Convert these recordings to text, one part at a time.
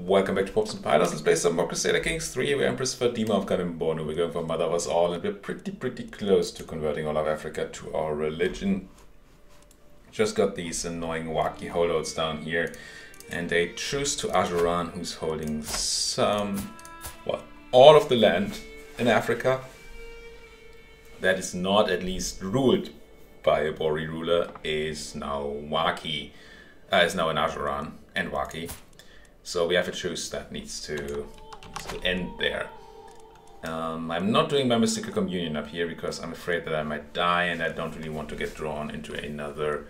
Welcome back to Popes and Pilots. Let's play some more Crusader Kings 3. We're Empress Fatima of Kanem-Bornu. We're going for Mother of Us All, and we're pretty close to converting all of Africa to our religion. Just got these annoying wacky holdouts down here, and a truce to Ajuran, who's holding all of the land in Africa. That is not at least ruled by a Bori ruler, is now Waki, is now in Ajuran and Waki. So we have a truce that needs to end there. I'm not doing my mystical communion up here because I'm afraid that I might die, and I don't really want to get drawn into another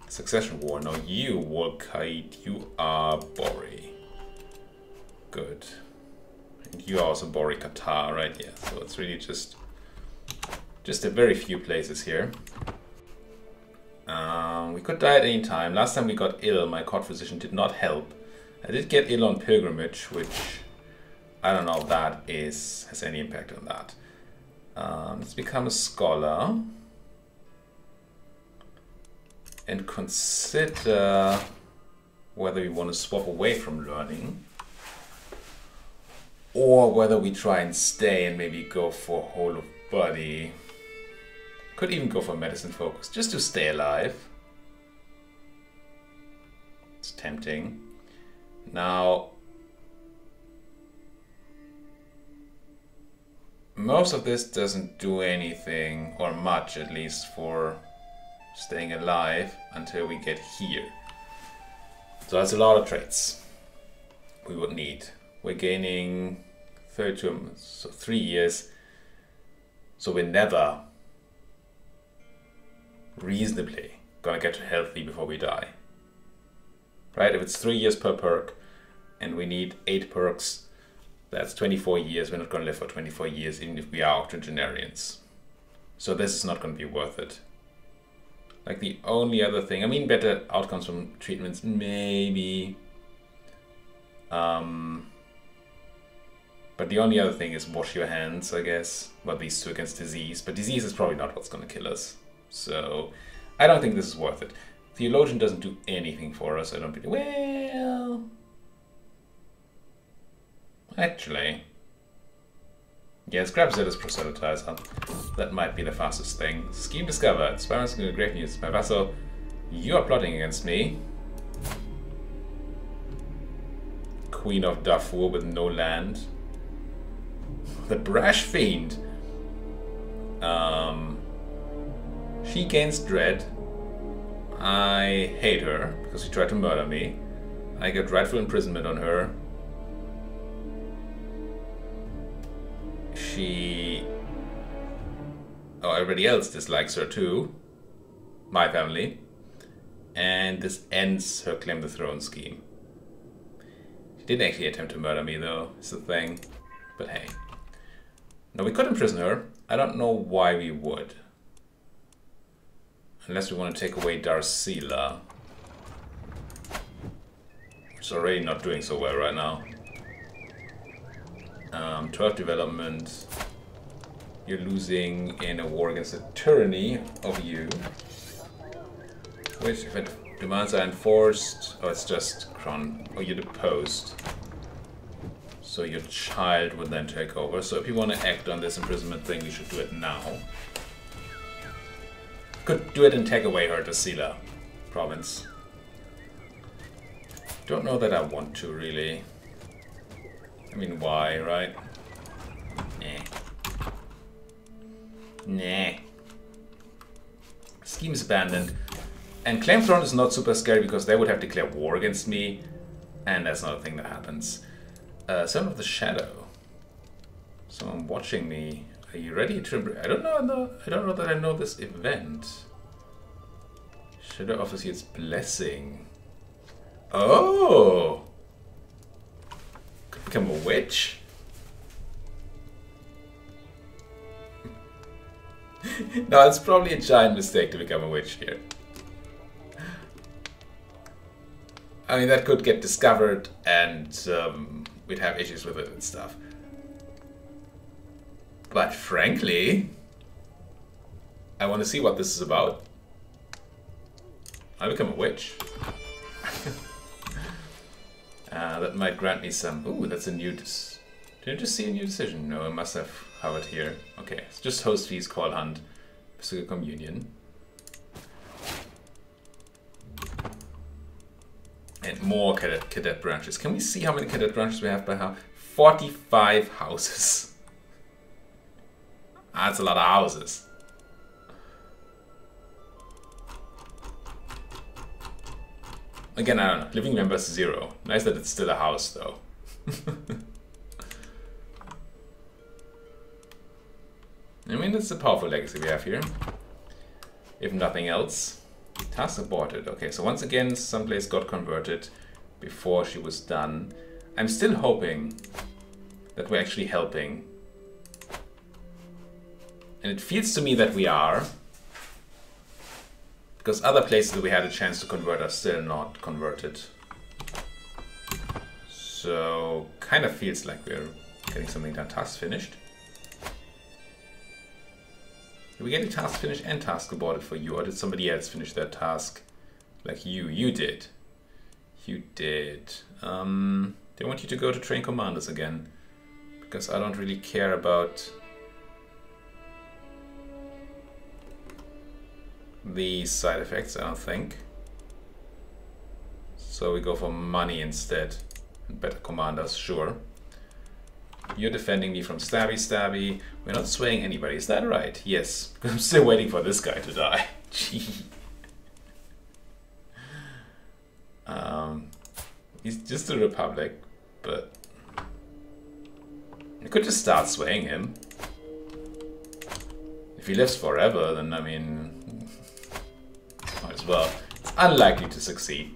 succession war. No, you, Wolkite, you are Bori. Good. And you are also Bori Qatar, right? Yeah, so it's really just a very few places here. We could die at any time. Last time we got ill, my court physician did not help. I did get ill on pilgrimage, which I don't know if that has any impact on that. Let's become a scholar and consider whether we want to swap away from learning or whether we try and stay and maybe go for whole of body. Could even go for medicine focus, just to stay alive. It's tempting. Now, most of this doesn't do anything, or much at least, for staying alive until we get here. So that's a lot of traits we would need. We're gaining 32, so 3 years. So we're never reasonably gonna get to healthy before we die. Right? If it's 3 years per perk and we need 8 perks, that's 24 years. We're not gonna live for 24 years even if we are octogenarians. So this is not gonna be worth it. Like the only other thing, I mean, better outcomes from treatments, maybe. But the only other thing is wash your hands, I guess. Well, these two against disease, but disease is probably not what's gonna kill us. So, I don't think this is worth it. Theologian doesn't do anything for us, I don't think. Well, actually, yeah, let's grab Zeta's proselytizer. That might be the fastest thing. Scheme discovered. Spyman's going to great news. My vassal, you are plotting against me. Queen of Darfur with no land. The brash fiend. She gains dread. I hate her because she tried to murder me. I get rightful imprisonment on her. Everybody else dislikes her too. My family. And this ends her claim the throne scheme. She didn't actually attempt to murder me though, is the thing. But hey. No, we could imprison her. I don't know why we would. Unless we want to take away Darcila. Which is already not doing so well right now. 12 development. You're losing in a war against the tyranny of you. Which, if demands are enforced, it's just crown, or you're deposed. So your child would then take over. So if you want to act on this imprisonment thing, we should do it now. Could do it and take away her Darcila province. Don't know that I want to, really. I mean, why, right? Nah. Scheme is abandoned. And Claim Throne is not super scary because they would have declared war against me. And that's not a thing that happens. Son of the Shadow. Someone watching me. Are you ready to... I don't know that I know this event. Shadow offers you its blessing. Oh! Could become a witch? No, it's probably a giant mistake to become a witch here. I mean, that could get discovered and we'd have issues with it and stuff. But frankly, I want to see what this is about. I'll become a witch. That might grant me some... Ooh, that's a new... Did I just see a new decision? No, I must have it here. Okay, it's just host fees, call hunt, physical communion. And more cadet branches. Can we see how many cadet branches we have by how? 45 houses. That's a lot of houses. Again, I don't know. Living members 0. Nice that it's still a house though. I mean, it's a powerful legacy we have here. If nothing else. Task aborted. Okay, so once again, someplace got converted before she was done. I'm still hoping that we're actually helping. And it feels to me that we are. Because other places that we had a chance to convert are still not converted. So, kind of feels like we're getting something done. Task finished. Did we get a task finished and task aborted for you, or did somebody else finish their task? Like you. You did. You did. They want you to go to train commanders again. Because I don't really care about these side effects, I don't think. So we go for money instead. And better commanders, sure. You're defending me from stabby stabby. We're not swaying anybody, is that right? Yes, because I'm still waiting for this guy to die. Gee. He's just a republic, but I could just start swaying him. If he lives forever, then I mean, might as well. It's unlikely to succeed.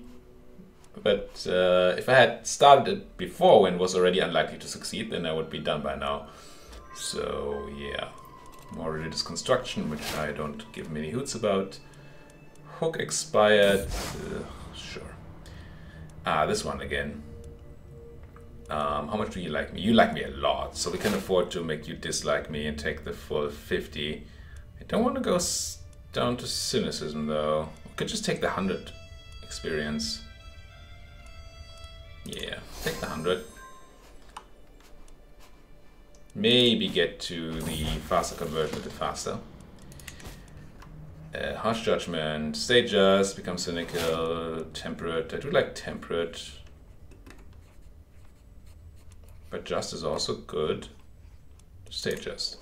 But if I had started it before when it was already unlikely to succeed, then I would be done by now. So yeah, more religious construction, which I don't give many hoots about. Hook expired, sure. Ah, this one again. How much do you like me? You like me a lot, so we can afford to make you dislike me and take the full 50. I don't want to go down to cynicism though. We could just take the 100 experience. Yeah, take the 100. Maybe get to the faster conversion a bit faster. Harsh judgment, stay just, become cynical, temperate. I do like temperate. But just is also good. Stay just.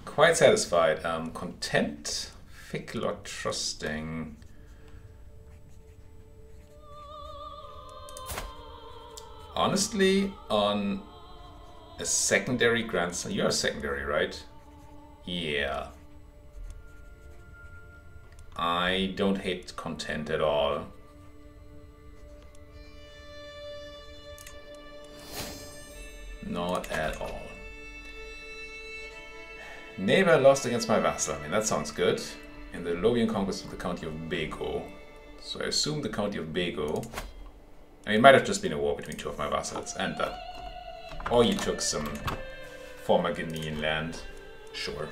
Quite satisfied. Content, fickle or trusting. Honestly, on a secondary grandson, you're a secondary, right? Yeah. I don't hate content at all. Not at all. Neighbor lost against my vassal. I mean, that sounds good. In the Lovian conquest of the county of Bego. So I assume the county of Bego. I mean, it might have just been a war between two of my vassals and that. Or you took some former Ghanaian land. Sure.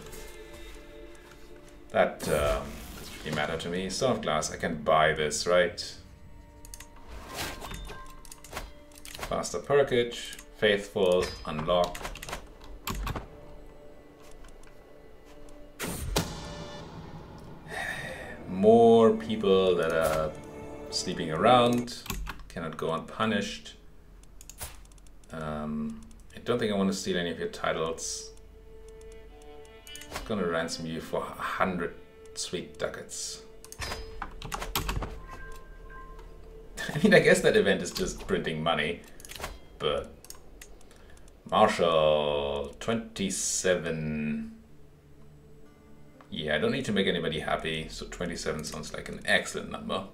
That doesn't really matter to me. Stone of Glass, I can buy this, right? Faster Perkage, Faithful, Unlock. More people that are sleeping around. Cannot go unpunished. I don't think I want to steal any of your titles. I'm gonna ransom you for 100 sweet ducats. I mean, I guess that event is just printing money, but Marshall 27. Yeah, I don't need to make anybody happy, so 27 sounds like an excellent number.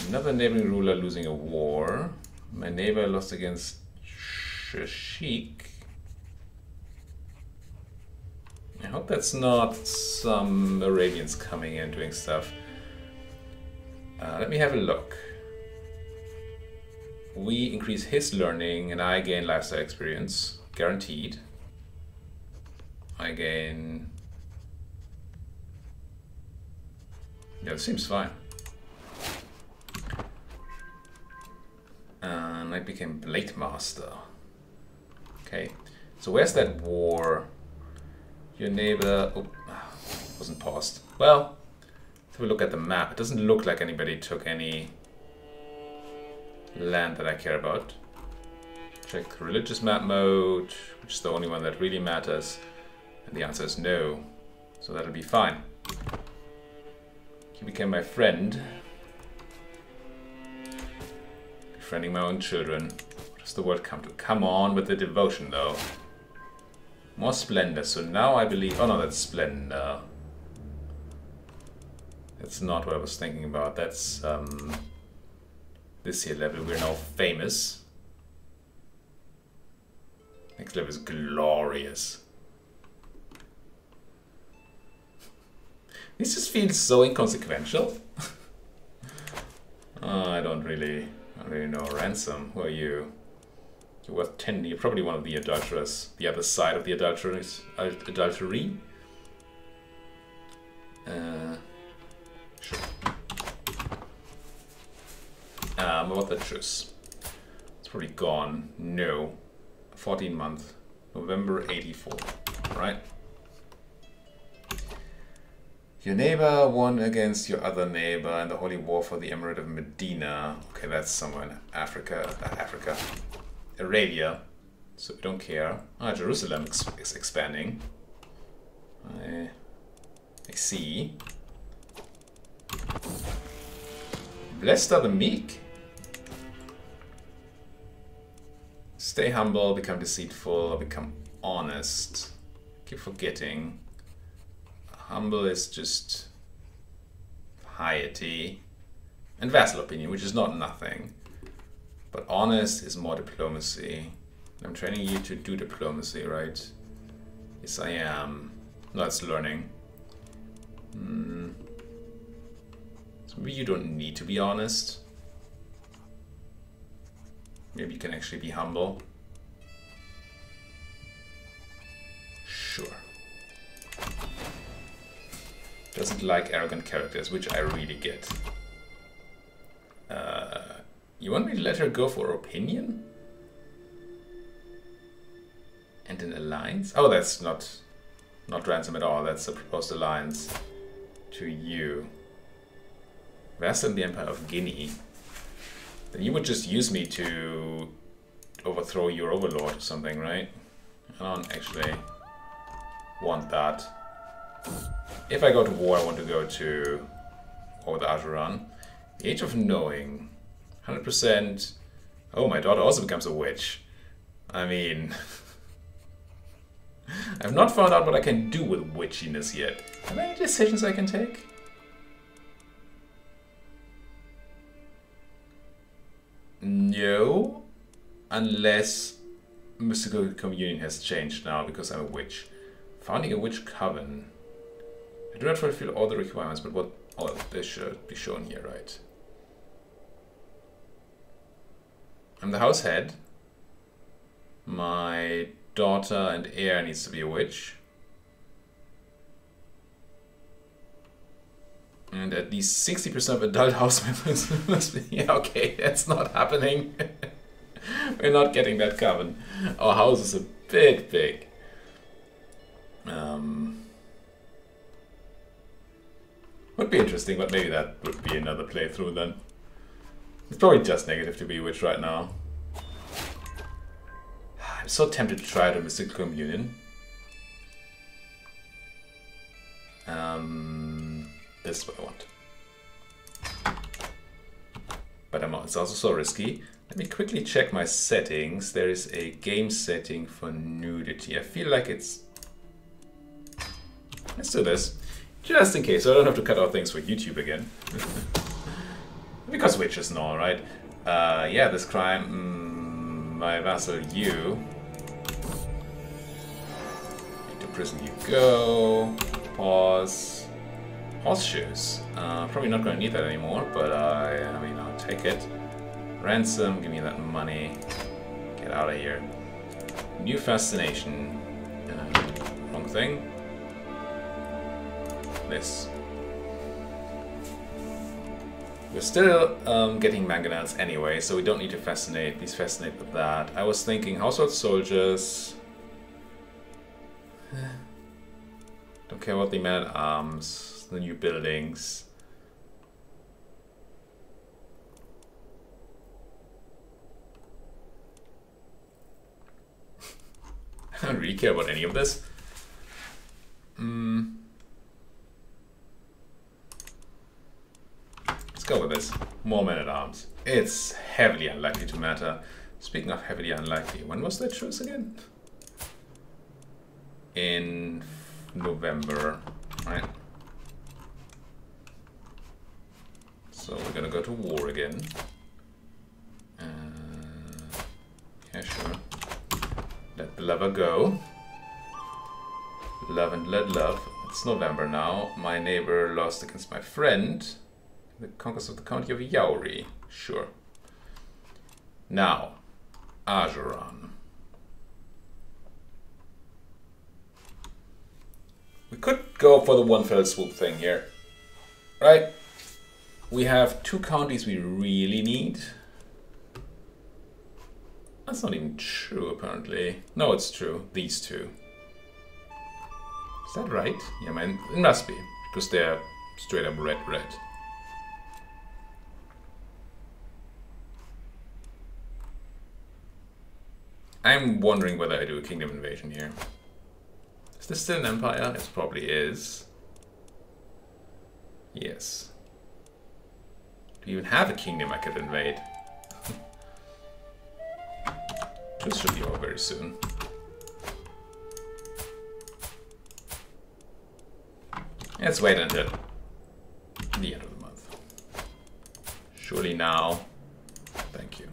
Another neighboring ruler losing a war. My neighbor lost against Shashik. I hope that's not some Arabians coming in doing stuff. Let me have a look. We increase his learning and I gain lifestyle experience. Guaranteed. I gain... Yeah, it seems fine. became Blade Master. Okay, so where's that war? Your neighbor... Oh, wasn't paused. Well, if we look at the map, it doesn't look like anybody took any land that I care about. Check religious map mode, which is the only one that really matters. And the answer is no. So that'll be fine. He became my friend. Befriending my own children. What does the world come to? Come on with the devotion though. More splendor. So now I believe... Oh no, that's splendor. That's not what I was thinking about. That's this here level. We're now famous. Next level is glorious. This just feels so inconsequential. I don't really know. Ransom, who are you? You're worth 10. You're probably one of the adulterers. The other side of the adulterers. Adultery. Sure. What the truce? It's probably gone. No. 14 month. November 84. Right? Your neighbor won against your other neighbor in the holy war for the Emirate of Medina. Okay, that's somewhere in Africa. Arabia. So we don't care. Ah, Jerusalem is expanding. I see. Blessed are the meek. Stay humble, become deceitful, or become honest. Keep forgetting. Humble is just piety and vassal opinion, which is not nothing. But honest is more diplomacy. I'm training you to do diplomacy, right? Yes, I am. No, it's learning. So maybe you don't need to be honest. Maybe you can actually be humble. Sure. Doesn't like arrogant characters, which I really get. You want me to let her go for opinion? And an alliance? Oh, that's not ransom at all. That's a proposed alliance to you. Vassal in the Empire of Guinea. Then you would just use me to overthrow your overlord or something, right? I don't actually want that. If I go to war, I want to go to war with Ajuran. The Age of Knowing. 100%. Oh, my daughter also becomes a witch. I mean... I've not found out what I can do with witchiness yet. Are there any decisions I can take? No. Unless mystical communion has changed now because I'm a witch. Founding a witch coven. I do not fulfill all the requirements, but what... Oh, this should be shown here, right? I'm the house head. My daughter and heir needs to be a witch. And at least 60% of adult house members must be... Yeah, okay, that's not happening. We're not getting that coven. Our house is a bit big. Would be interesting, but maybe that would be another playthrough then. It's probably just negative to be witch right now. I'm so tempted to try the mystical communion. This is what I want. But it's also so risky. Let me quickly check my settings. There is a game setting for nudity. I feel like it's... Let's do this. Just in case, so I don't have to cut out things for YouTube again. Because witches and all, right? Yeah, this crime... my vassal, you. Into prison you go. Pause. Horseshoes. Probably not going to need that anymore, but I mean, I'll take it. Ransom, give me that money. Get out of here. New fascination. Wrong thing. This. We're still getting mangonels anyway, so we don't need to fascinate. Please fascinate with that. I was thinking household soldiers. Don't care about the man-at-arms, the new buildings. I don't really care about any of this. Let's go with this. More men-at-arms. It's heavily unlikely to matter. Speaking of heavily unlikely, when was that truce again? In November, right? So we're gonna go to war again. Yeah, sure. Let the lover go. Love and let love. It's November now. My neighbor lost against my friend. The conquest of the county of Yauri. Sure. Now, Ajuran. We could go for the one fell swoop thing here. Right? We have 2 counties we really need. That's not even true, apparently. No, it's true. These 2. Is that right? Yeah, man, it must be. Because they're straight up red. I'm wondering whether I do a kingdom invasion here. Is this still an empire? It probably is. Yes. Do you even have a kingdom I could invade? This should be over very soon. Let's wait until the end of the month. Surely now. Thank you.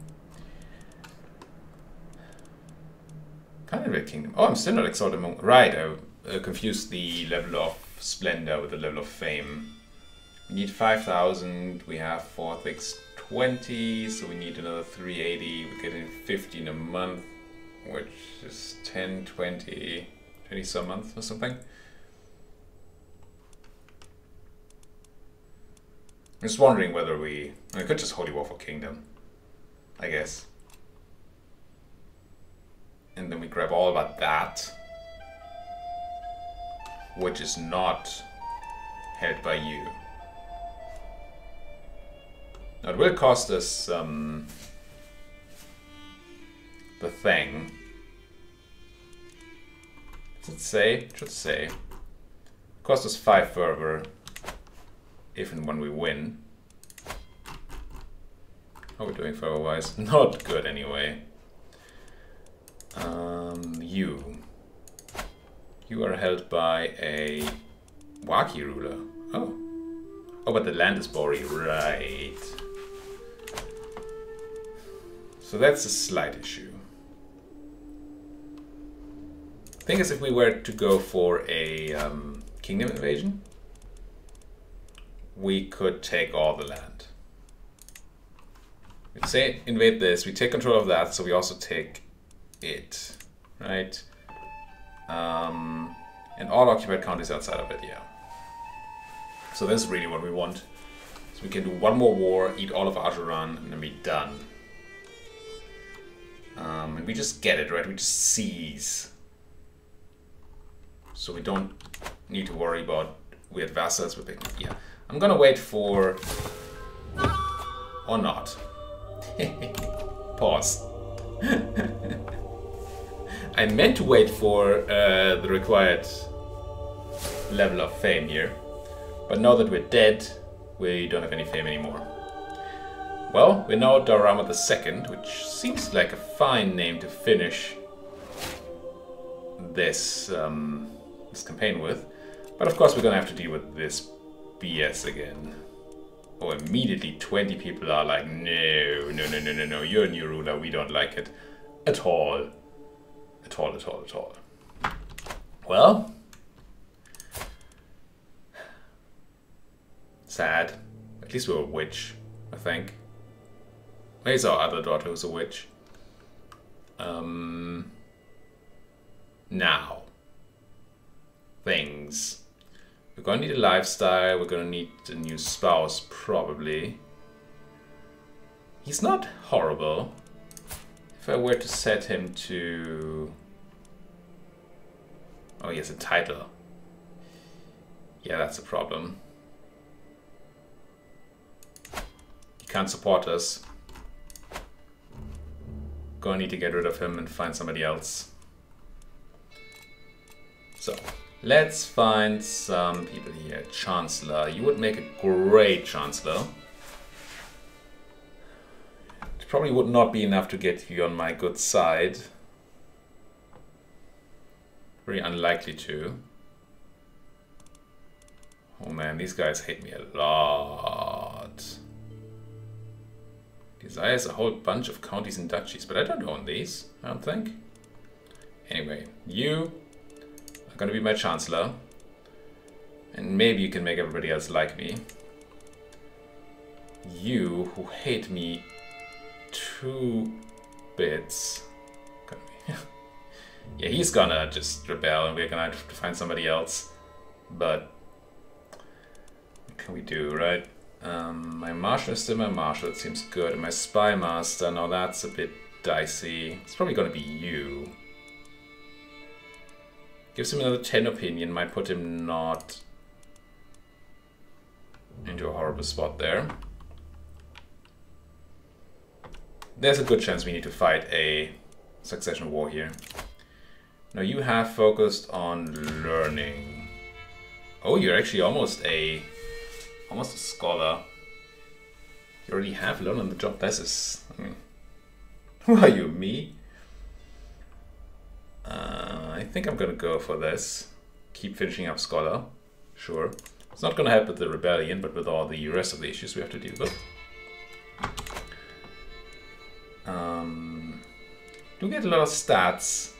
Can't invade kingdom. Oh, I'm still not exalted among. Right, I confused the level of splendor with the level of fame. We need 5,000. We have 4 things 20, so we need another 380. We're getting 15 a month, which is 10, 20 some month or something. I'm just wondering whether I could just Holy War for Kingdom, I guess. And then we grab all about that, which is not held by you. Now it will cost us the thing. Does it say? It should say. Cost us 5 fervor if and when we win. How are we doing fervor wise? Not good anyway. You are held by a Waki ruler. Oh. Oh, but the land is Bori, right. So that's a slight issue. The thing is, if we were to go for a kingdom invasion, we could take all the land. We'd say invade this, we take control of that, so we also take it, right? And all occupied counties outside of it, yeah. So this is really what we want. So we can do one more war, eat all of Ajuran, and then be done. And we just get it, right? We just seize. So we don't need to worry about weird vassals. We're picking, yeah. I'm gonna wait for... or not. Pause. I meant to wait for the required level of fame here. But now that we're dead, we don't have any fame anymore. Well, we're now Daurama II, which seems like a fine name to finish this, this campaign with. But of course we're gonna have to deal with this BS again. Oh, immediately 20 people are like, no, you're a new ruler, we don't like it at all. At all. Well, sad. At least we're a witch, I think. Maybe our other daughter who's a witch. Now. Things. We're gonna need a lifestyle, we're gonna need a new spouse, probably. He's not horrible. If I were to set him to... Oh, he has a title. Yeah, that's a problem. He can't support us. Gonna need to get rid of him and find somebody else. So, let's find some people here. Chancellor. You would make a great Chancellor. It probably would not be enough to get you on my good side. Very unlikely to. Oh man, these guys hate me a lot. Desires a whole bunch of counties and duchies, but I don't own these, I don't think. Anyway, you are gonna be my Chancellor. And maybe you can make everybody else like me. You, who hate me 2 bits. Yeah, he's gonna just rebel and we're gonna have to find somebody else. But what can we do, right? My Marshal is still my Marshal, it seems good. And my Spy Master, now that's a bit dicey. It's probably gonna be you. Gives him another 10 opinion, might put him not into a horrible spot there. There's a good chance we need to fight a succession war here. Now you have focused on learning. Oh, you're actually almost a scholar. You already have learned on the job. This is... who are you, me? I think I'm gonna go for this. Keep finishing up scholar. Sure. It's not gonna help with the rebellion, but with all the rest of the issues we have to deal with. Do get a lot of stats.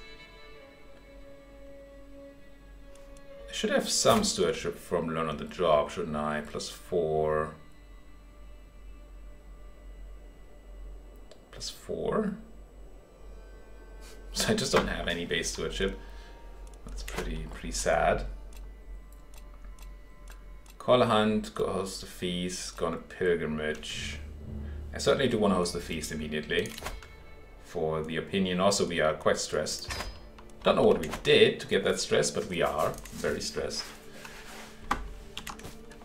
I should have some stewardship from learn on the job, shouldn't I? +4. +4? So I just don't have any base stewardship. That's pretty sad. Call a hunt, go host a feast, go on a pilgrimage. I certainly do want to host the feast immediately. For the opinion, also we are quite stressed. Don't know what we did to get that stress, but we are very stressed.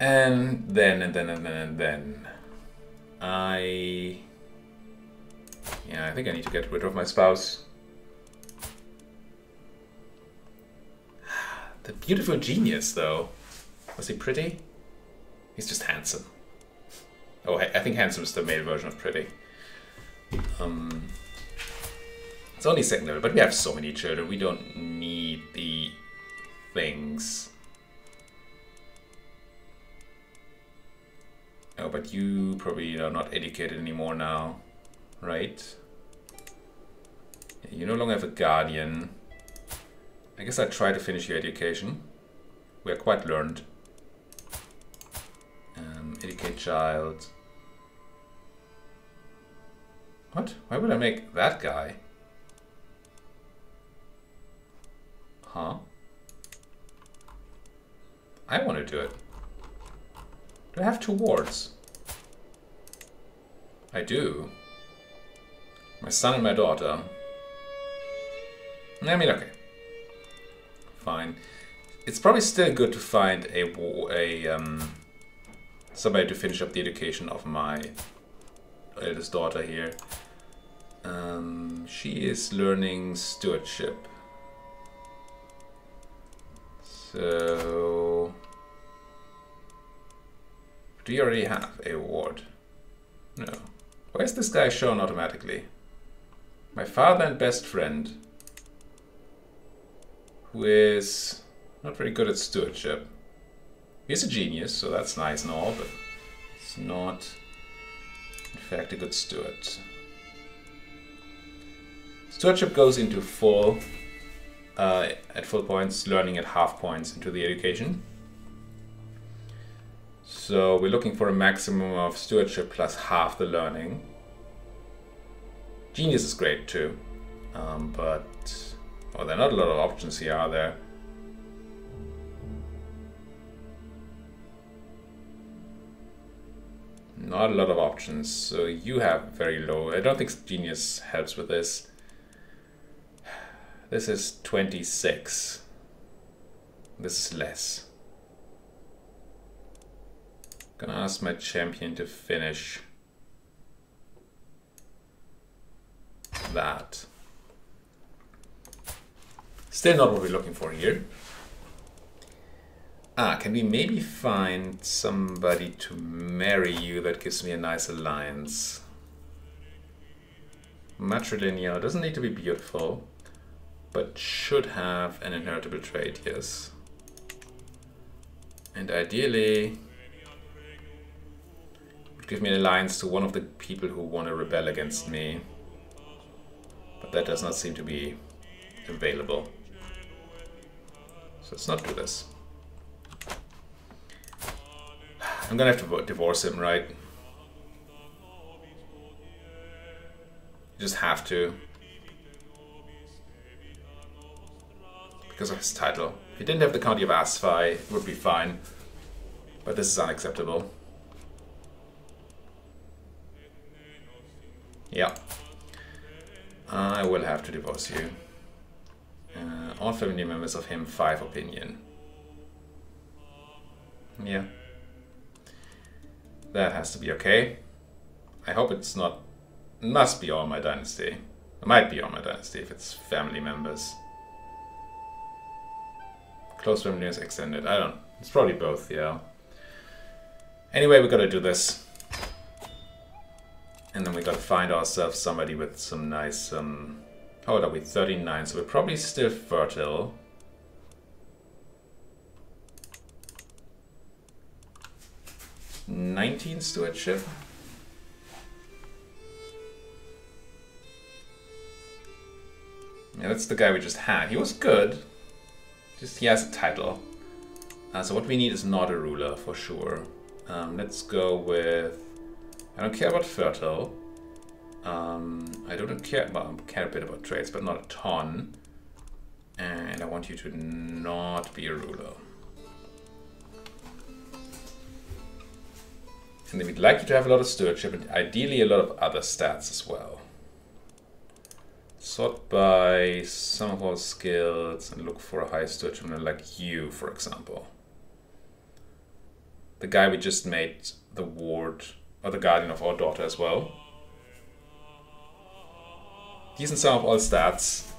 And then. I think I need to get rid of my spouse. The beautiful genius, though. Was he pretty? He's just handsome. Oh, I think handsome is the male version of pretty. It's only second level, but we have so many children. We don't need the things. Oh, but you probably are not educated anymore now, right? You no longer have a guardian. I guess I'll try to finish your education. We are quite learned. Educate child. What? Why would I make that guy? Huh? I want to do it. Do I have 2 wards? I do. My son and my daughter. I mean, okay. Fine. It's probably still good to find somebody to finish up the education of my eldest daughter here. She is learning stewardship. So, do you already have a ward? No. Why is this guy shown automatically? My father and best friend, who is not very good at stewardship. He's a genius, so that's nice and all, but it's not, in fact, a good steward. Stewardship goes into full, at full points, learning at half points into the education. So we're looking for a maximum of stewardship plus half the learning. Genius is great too, but well, there are not a lot of options here, are there? Not a lot of options, so you have very low. I don't think Genius helps with this. This is 26. This is less. Gonna ask my champion to finish that. Still not what we're looking for here. Can we maybe find somebody to marry you that gives me a nice alliance? Matrilineal doesn't need to be beautiful, but should have an inheritable trait, yes. And ideally, give me an alliance to one of the people who want to rebel against me. But that does not seem to be available. So let's not do this. I'm gonna have to divorce him, right? You just have to. Because of his title. If he didn't have the County of Asfai, it would be fine. But this is unacceptable. Yeah. I will have to divorce you. All family members of him, 5 opinion. Yeah. That has to be okay. I hope it's not... Must be all my dynasty. It might be all my dynasty if it's family members. Close family is extended. I don't... It's probably both, yeah. Anyway, we gotta do this. And then we gotta find ourselves somebody with some nice... how old are we? 39, so we're probably still fertile. $19 stewardship. Yeah, that's the guy we just had. He was good. Just he has a title. So what we need is not a ruler for sure. Let's go with... I don't care about fertile. I don't care, well, I care a bit about traits, but not a ton. And I want you to not be a ruler. And then we'd like you to have a lot of stewardship and ideally a lot of other stats as well. Sort by some of our skills and look for a high stewardship, like you, for example. The guy we just made the ward, or the guardian of our daughter as well. Decent sum of all stats.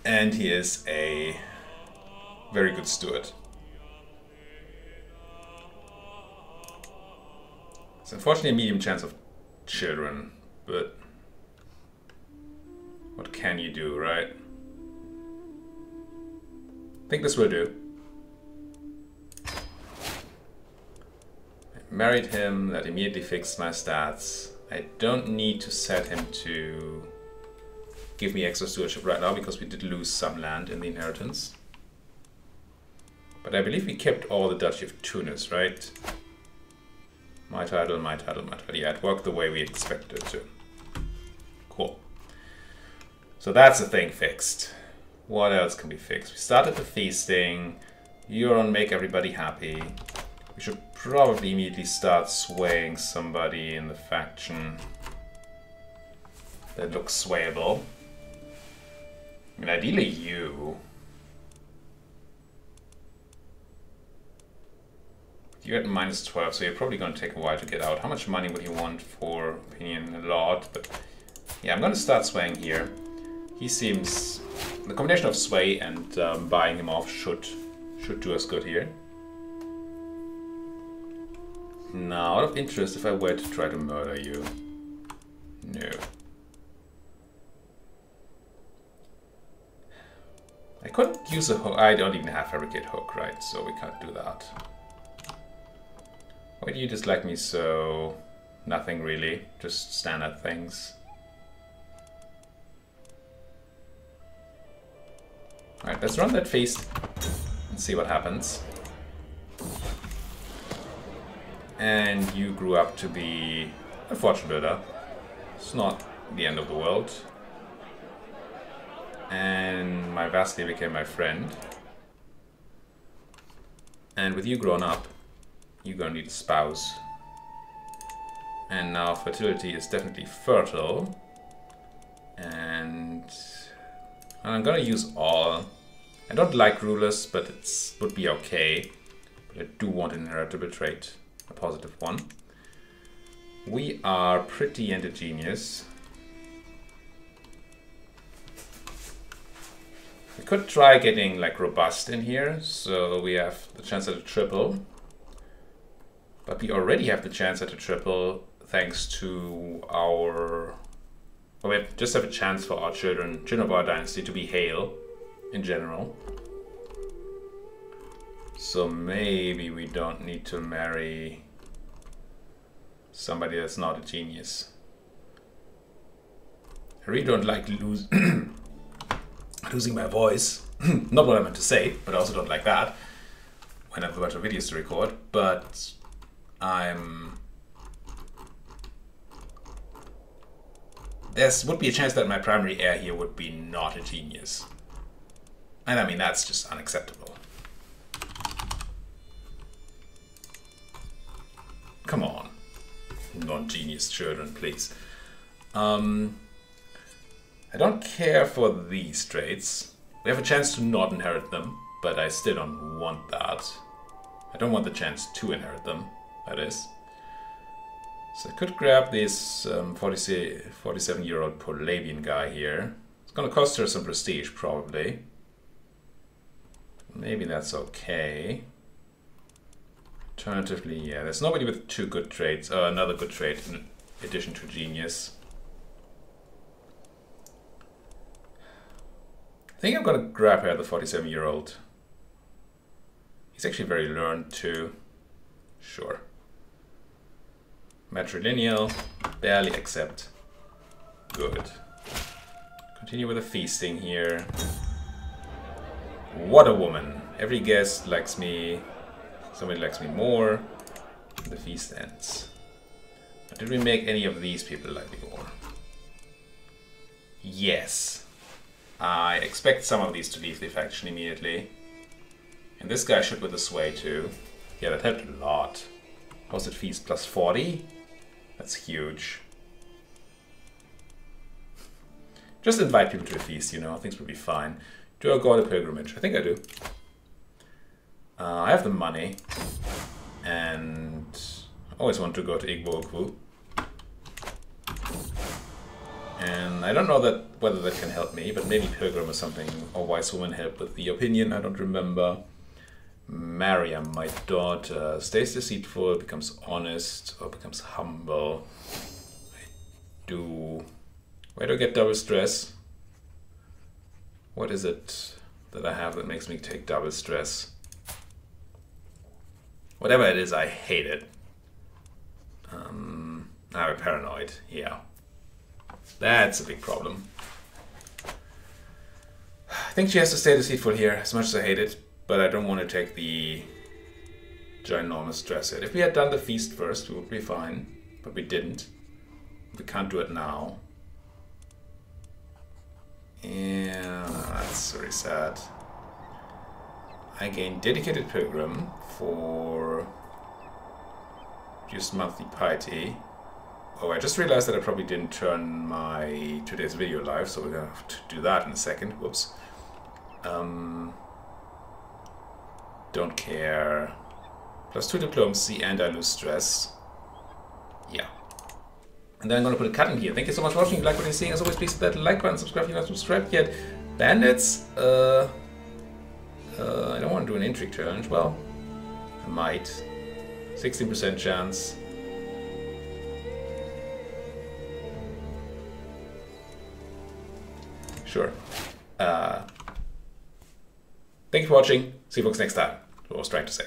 And he is a very good steward. It's unfortunately a medium chance of children, but what can you do, right? I think this will do. I married him, that immediately fixed my stats. I don't need to set him to give me extra stewardship right now because we did lose some land in the inheritance. But I believe we kept all the Duchy of Tunis, right? My title, my title, my title. Yeah, it worked the way we expected it to. Cool. So that's the thing fixed. What else can be fixed? We started the feasting. Euron, make everybody happy. We should probably immediately start swaying somebody in the faction that looks swayable. I mean, ideally you. You're at -12, so you're probably going to take a while to get out. How much money would you want for opinion? A lot, but yeah, I'm going to start swaying here. He seems... The combination of sway and buying him off should do us good here. Now, out of interest, if I were to try to murder you... No. I could use a hook. I don't even have fabricate hook, right? So we can't do that. Why do you dislike me so? Nothing really, just standard things. Alright, let's run that feast and see what happens. And you grew up to be a fortune builder. It's not the end of the world. And my vassal became my friend. And with you grown up, you're gonna need a spouse. And now fertility is definitely fertile. And I'm gonna use all. I don't like rulers, but it would be okay. But I do want an inheritable trait, a positive one. We are pretty indigenous. We could try getting like robust in here, so we have the chance at a triple. But we already have the chance at a triple thanks to our... Well, we just have a chance for our children of our dynasty to be Hale in general. So maybe we don't need to marry somebody that's not a genius. I really don't like losing my voice. Not what I meant to say, but I also don't like that when I have a bunch of videos to record. But there would be a chance that my primary heir here would be not a genius. And I mean, that's just unacceptable. Come on, non-genius children, please. I don't care for these traits. We have a chance to not inherit them, but I still don't want that. I don't want the chance to inherit them, that is. So I could grab this 47-year-old Polabian guy here. It's gonna cost her some prestige, probably. Maybe that's okay. Alternatively, yeah, there's nobody with two good traits, another good trait in addition to genius. I think I'm gonna grab her, the 47-year-old. He's actually very learned too. Sure. Matrilineal, barely accept. Good. Continue with the feasting here. What a woman. Every guest likes me. Somebody likes me more. The feast ends. But did we make any of these people like me more? Yes. I expect some of these to leave the faction immediately. And this guy should with the sway too. Yeah, that helped a lot. Hosted feast plus 40. That's huge. Just invite people to a feast, you know, things will be fine. Do I go on a pilgrimage? I think I do. I have the money. And I always want to go to Igbo. And I don't know whether that can help me, but maybe pilgrim or something, or wise woman help with the opinion, I don't remember. Mariam, my daughter, stays deceitful, becomes honest, or becomes humble. Where do I get double stress? What is it that I have that makes me take double stress? Whatever it is, I hate it. I'm paranoid, yeah. That's a big problem. I think she has to stay deceitful here, as much as I hate it. But I don't want to take the ginormous stress hit. If we had done the feast first, we would be fine. But we didn't. We can't do it now. Yeah, that's very sad. I gained dedicated pilgrim for reduced monthly piety. Oh, I just realized that I probably didn't turn my today's video live, so we're gonna have to do that in a second. Whoops. Don't care. +2 diplomacy and I lose stress. Yeah. And then I'm going to put a cut in here. Thank you so much for watching. If you like what you're seeing, as always, please hit that like button, subscribe if you're not subscribed yet. Bandits? I don't want to do an intrigue challenge. Well, I might. 16% chance. Sure. Thank you for watching. See you folks next time. That's what I was trying to say.